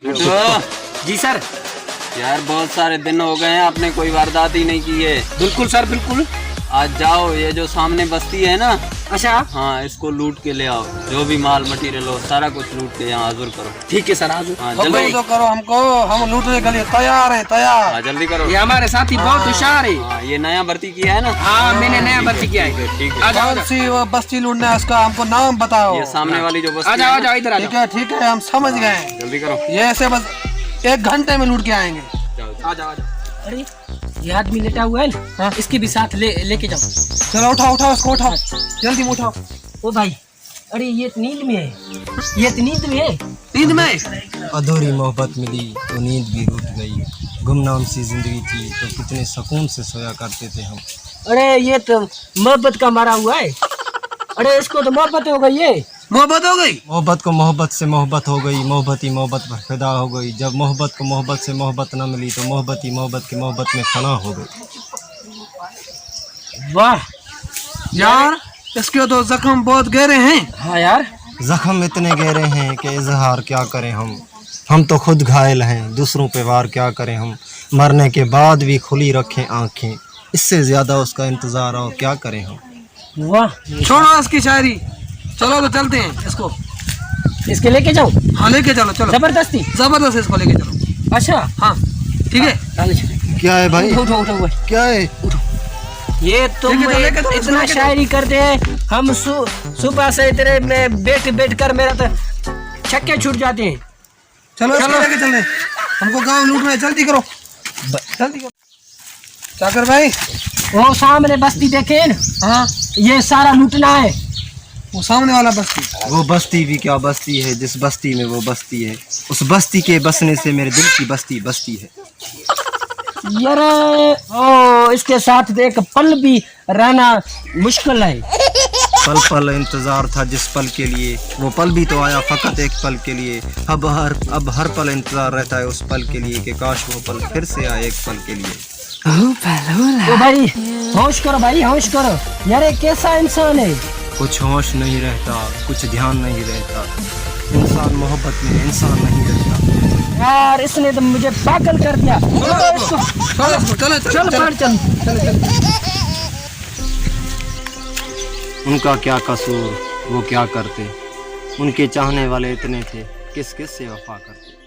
जी sir. यार बहुत सारे दिन हो गए हैं, आपने कोई वारदात ही नहीं की है। बिल्कुल सर बिल्कुल। आज जाओ, ये जो सामने बस्ती है ना, अच्छा हाँ, इसको लूट के ले आओ। जो भी माल मटेरियल हो सारा कुछ लूट के यहाँ हाजिर करो। ठीक है सर, आज हाँ हुक्म जल्दी तो करो हमको, हम लूटने के लिए तैयार हैं, तैयार। हाँ जल्दी करो। ये हमारे साथी बहुत होशियार है। हाँ, ये नया भर्ती किया है ना? हाँ मैंने नया भर्ती किया है। ठीक है। आ जाओ कौन सी वो बस्ती लूटना है, उसका हमको नाम बताओ। ये सामने वाली जो आ बस्ती जाओ, आ है जाओ इधर आ ठीक जाओ। है ठीक है, हम समझ गए। जल्दी करो। ये ऐसे बस 1 घंटे में लूट के आएंगे। आ जाओ। अरे ये आदमी लेटा हुआ है ना, हाँ? इसके भी साथ लेके जाओ। चलो उठाओ उठाओ, इसको उठाओ, जल्दी में उठाओ। ओ भाई, अरे ये तो नींद में है, ये तो नींद में है। नींद में अधूरी मोहब्बत मिली तो नींद भी रूठ गई। गुमनाम सी जिंदगी थी तो कितने सुकून से सोया करते थे हम। अरे ये तो मोहब्बत का मारा हुआ है। अरे इसको तो मोहब्बत हो गई है। मोहब्बत हो गई। मोहब्बत को मोहब्बत से मोहब्बत हो गई, मोहब्बत ही मोहब्बत पर फिदा हो गई। जब मोहब्बत को मोहब्बत से मोहब्बत न मिली तो मोहब्बत ही मोहब्बत की मोहब्बत में फना हो गई। वाह यार, इसके तो जख्म बहुत गहरे हैं। हाँ यार, जख्म इतने गहरे हैं कि इजहार क्या करें हम तो खुद घायल हैं, दूसरों पे वार क्या करें हम। मरने के बाद भी खुली रखें आंखें, इससे ज़्यादा उसका इंतज़ार और क्या करें हम। वाह। छोड़ो इसकी शायरी, चलो तो चलते हैं इसको। इसके लेके जाओ। हाँ लेके चलो, चलो जबरदस्ती। जबरदस्त इसको लेके चलो। अच्छा हाँ ठीक है। क्या है भाई, उठो उठो उठो। क्या है? ये तुम लेके चलो, इतना लेके चलो। शायरी करते हैं, हम सुबह से इतने में बैठ कर मेरा तो छक्के छूट जाते हैं। चलो इसको लेके चल रहे, हमको गांव लूटना है, जल्दी करो जल्दी करो। चाकर भाई, वो सामने बस्ती देखे ना, हाँ ये सारा लूटना है। वो सामने वाला बस्ती। वो बस्ती भी क्या बस्ती है, जिस बस्ती में वो बस्ती है, उस बस्ती के बसने से मेरे दिल की बस्ती बस्ती है। यार ओ, इसके साथ एक पल भी रहना मुश्किल है। पल पल इंतजार था जिस पल के लिए, वो पल भी तो आया फकत एक पल के लिए। अब हर पल इंतजार रहता है उस पल के लिए कि काश वो पल फिर से आए एक पल के लिए। तो भाई होश करो, भाई होश करो। यार ये कैसा इंसान है। कुछ होश नहीं रहता, कुछ ध्यान नहीं रहता, इंसान मोहब्बत में इंसान नहीं रहता। यार इसने तो मुझे पागल कर दिया। इसको चलो चल पार चल। उनका क्या कसूर, वो क्या करते, उनके चाहने वाले इतने थे, किस किस से वफा करते।